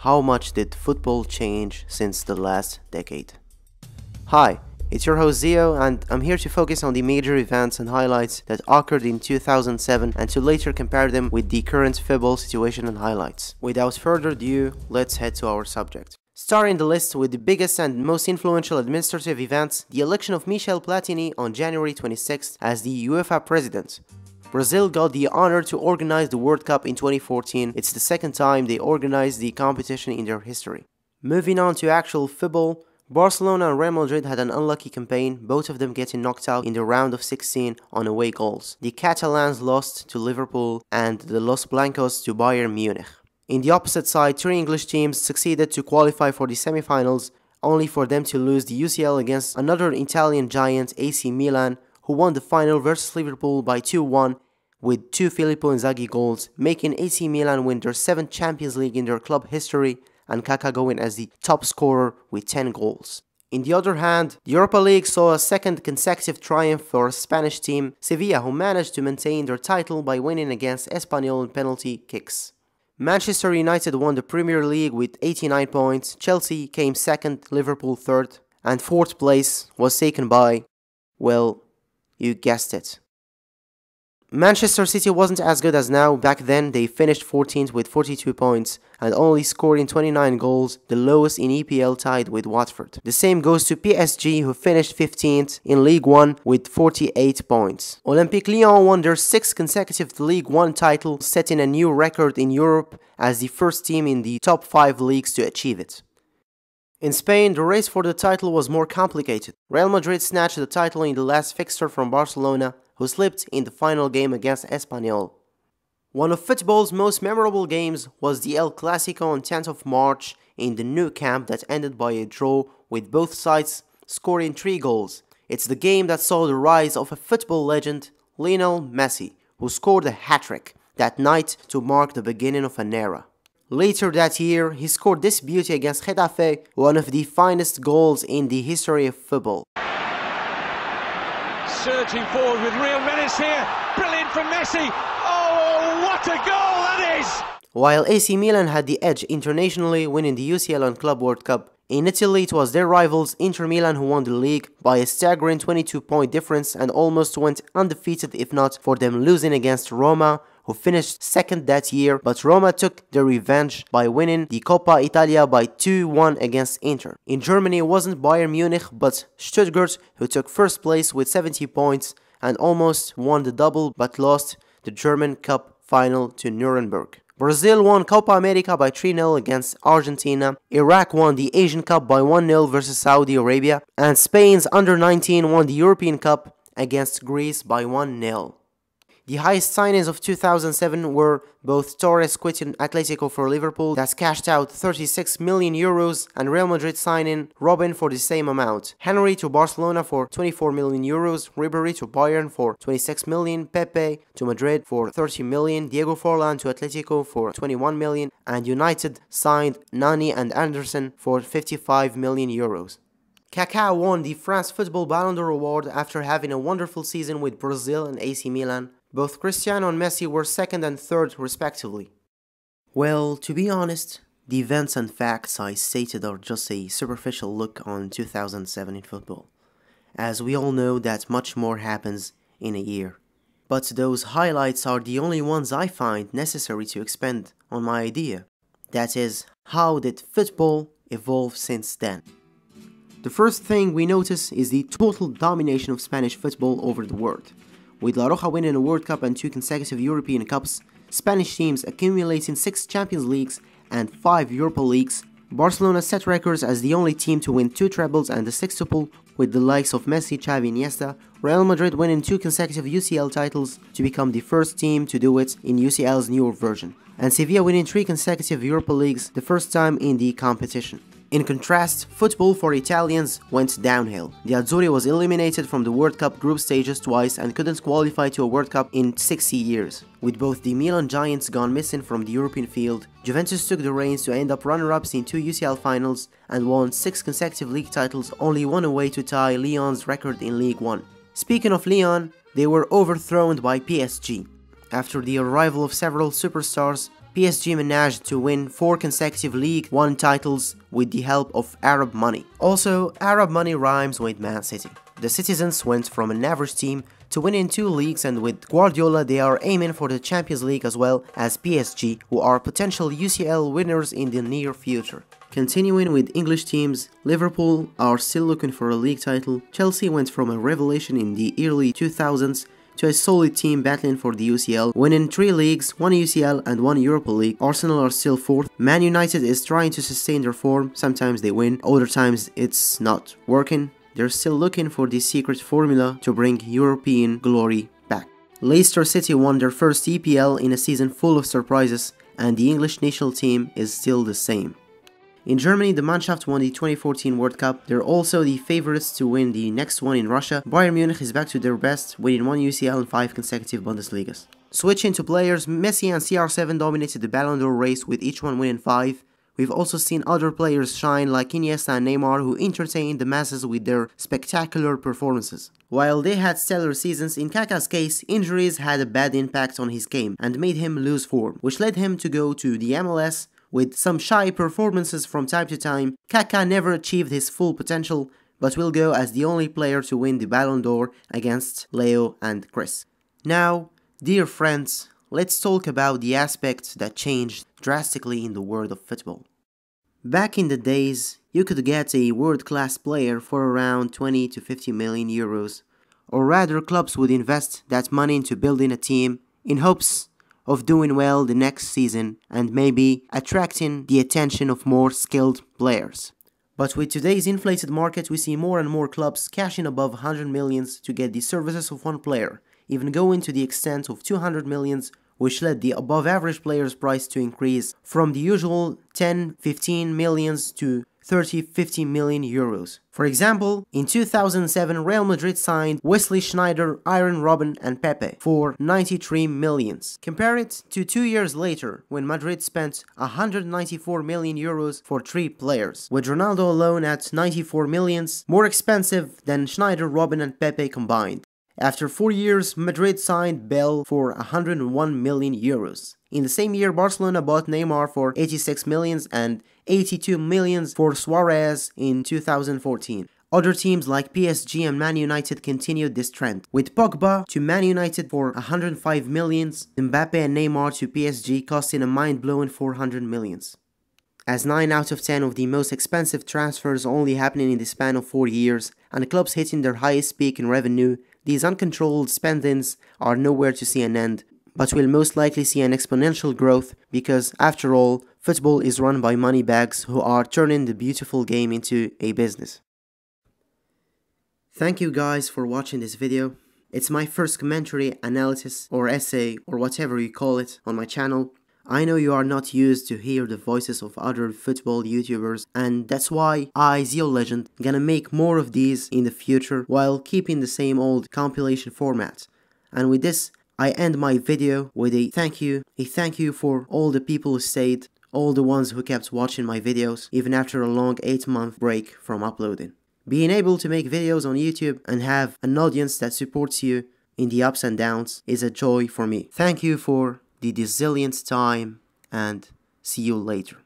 How much did football change since the last decade? Hi, it's your host Zio, and I'm here to focus on the major events and highlights that occurred in 2007 and to later compare them with the current football situation and highlights. Without further ado, let's head to our subject. Starting the list with the biggest and most influential administrative events, the election of Michel Platini on January 26th as the UEFA president. Brazil got the honor to organize the World Cup in 2014. It's the second time they organized the competition in their history. Moving on to actual football, Barcelona and Real Madrid had an unlucky campaign, both of them getting knocked out in the round of 16 on away goals. The Catalans lost to Liverpool and the Los Blancos to Bayern Munich. In the opposite side, three English teams succeeded to qualify for the semi-finals, only for them to lose the UCL against another Italian giant, AC Milan, who won the final versus Liverpool by 2-1 with two Filippo Inzaghi goals, making AC Milan win their 7th Champions League in their club history, and Kaká going as the top scorer with 10 goals. In the other hand, the Europa League saw a second consecutive triumph for a Spanish team, Sevilla, who managed to maintain their title by winning against Espanyol in penalty kicks. Manchester United won the Premier League with 89 points, Chelsea came second, Liverpool third, and fourth place was taken by, well, you guessed it. Manchester City wasn't as good as now. Back then, they finished 14th with 42 points and only scored in 29 goals, the lowest in EPL, tied with Watford. The same goes to PSG, who finished 15th in League 1 with 48 points. Olympique Lyon won their 6th consecutive League 1 title, setting a new record in Europe as the first team in the top 5 leagues to achieve it. In Spain, the race for the title was more complicated. Real Madrid snatched the title in the last fixture from Barcelona, who slipped in the final game against Espanyol. One of football's most memorable games was the El Clasico on 10th of March in the Nou Camp that ended by a draw with both sides scoring 3 goals. It's the game that saw the rise of a football legend, Lionel Messi, who scored a hat-trick that night to mark the beginning of an era. Later that year, he scored this beauty against Getafe, one of the finest goals in the history of football. Surging forward with real menace here. Brilliant from Messi. Oh, what a goal that is! While AC Milan had the edge internationally, winning the UCL and Club World Cup, in Italy it was their rivals Inter Milan who won the league by a staggering 22-point difference and almost went undefeated if not for them losing against Roma, who finished second that year, but Roma took their revenge by winning the Coppa Italia by 2-1 against Inter. In Germany, it wasn't Bayern Munich but Stuttgart who took first place with 70 points and almost won the double but lost the German Cup final to Nuremberg. Brazil won Copa America by 3-0 against Argentina, Iraq won the Asian Cup by 1-0 versus Saudi Arabia, and Spain's Under-19 won the European Cup against Greece by 1-0. The highest signings of 2007 were both Torres quitting Atletico for Liverpool, that cashed out 36 million euros, and Real Madrid signing Robin for the same amount. Henry to Barcelona for 24 million euros, Ribery to Bayern for 26 million, Pepe to Madrid for 30 million, Diego Forlan to Atletico for 21 million, and United signed Nani and Anderson for 55 million euros. Kaká won the France Football Ballon d'Or award after having a wonderful season with Brazil and AC Milan. Both Cristiano and Messi were second and third respectively. Well, to be honest, the events and facts I stated are just a superficial look on 2007 in football, as we all know that much more happens in a year. But those highlights are the only ones I find necessary to expand on my idea. That is, how did football evolve since then? The first thing we notice is the total domination of Spanish football over the world. With La Roja winning a World Cup and 2 consecutive European Cups, Spanish teams accumulating 6 Champions Leagues and 5 Europa Leagues, Barcelona set records as the only team to win 2 trebles and a sextuple, with the likes of Messi, Xavi, Iniesta, Real Madrid winning 2 consecutive UCL titles to become the first team to do it in UCL's newer version, and Sevilla winning 3 consecutive Europa Leagues, the first time in the competition. In contrast, football for Italians went downhill. The Azzurri was eliminated from the World Cup group stages twice and couldn't qualify to a World Cup in 60 years. With both the Milan Giants gone missing from the European field, Juventus took the reins to end up runner-ups in 2 UCL finals and won 6 consecutive league titles, only one away to tie Lyon's record in League 1. Speaking of Lyon, they were overthrown by PSG. After the arrival of several superstars, PSG managed to win 4 consecutive League 1 titles with the help of Arab money. Also, Arab money rhymes with Man City. The citizens went from an average team to winning 2 leagues, and with Guardiola they are aiming for the Champions League as well as PSG, who are potential UCL winners in the near future. Continuing with English teams, Liverpool are still looking for a league title. Chelsea went from a revelation in the early 2000s to a solid team battling for the UCL, winning 3 leagues, 1 UCL and 1 Europa League. Arsenal are still 4th. Man United is trying to sustain their form. Sometimes they win, other times it's not working. They're still looking for the secret formula to bring European glory back. Leicester City won their first EPL in a season full of surprises, and the English national team is still the same. In Germany, the Mannschaft won the 2014 World Cup. They're also the favorites to win the next one in Russia. Bayern Munich is back to their best, winning 1 UCL and 5 consecutive Bundesligas. Switching to players, Messi and CR7 dominated the Ballon d'Or race, with each one winning 5. We've also seen other players shine like Iniesta and Neymar, who entertained the masses with their spectacular performances. While they had stellar seasons, in Kaká's case, injuries had a bad impact on his game and made him lose form, which led him to go to the MLS. With some shy performances from time to time, Kaká never achieved his full potential, but will go as the only player to win the Ballon d'Or against Leo and Chris. Now, dear friends, let's talk about the aspects that changed drastically in the world of football. Back in the days, you could get a world-class player for around 20 to 50 million euros, or rather clubs would invest that money into building a team in hopes of doing well the next season and maybe attracting the attention of more skilled players. But with today's inflated market, we see more and more clubs cashing above 100 millions to get the services of one player, even going to the extent of 200 millions, which led the above average player's price to increase from the usual 10-15 millions to 30-50 million euros. For example, in 2007, Real Madrid signed Wesley Sneijder, Arjen Robben and Pepe for 93 millions. Compare it to 2 years later, when Madrid spent 194 million euros for 3 players, with Ronaldo alone at 94 millions, more expensive than Sneijder, Robben and Pepe combined. After 4 years, Madrid signed Bale for 101 million euros. In the same year, Barcelona bought Neymar for 86 millions and 82 millions for Suarez in 2014. Other teams like PSG and Man United continued this trend, with Pogba to Man United for 105 millions, Mbappe and Neymar to PSG costing a mind-blowing 400 millions. As 9 out of 10 of the most expensive transfers only happening in the span of 4 years, and clubs hitting their highest peak in revenue, these uncontrolled spendings are nowhere to see an end, but will most likely see an exponential growth because, after all, football is run by moneybags who are turning the beautiful game into a business. Thank you guys for watching this video. It's my first commentary, analysis, or essay, or whatever you call it, on my channel. I know you are not used to hear the voices of other football YouTubers, and that's why I, Zio Legend, gonna make more of these in the future while keeping the same old compilation format. And with this, I end my video with a thank you for all the people who stayed, all the ones who kept watching my videos, even after a long 8-month break from uploading. Being able to make videos on YouTube and have an audience that supports you in the ups and downs is a joy for me. Thank you for the resilient time, and see you later.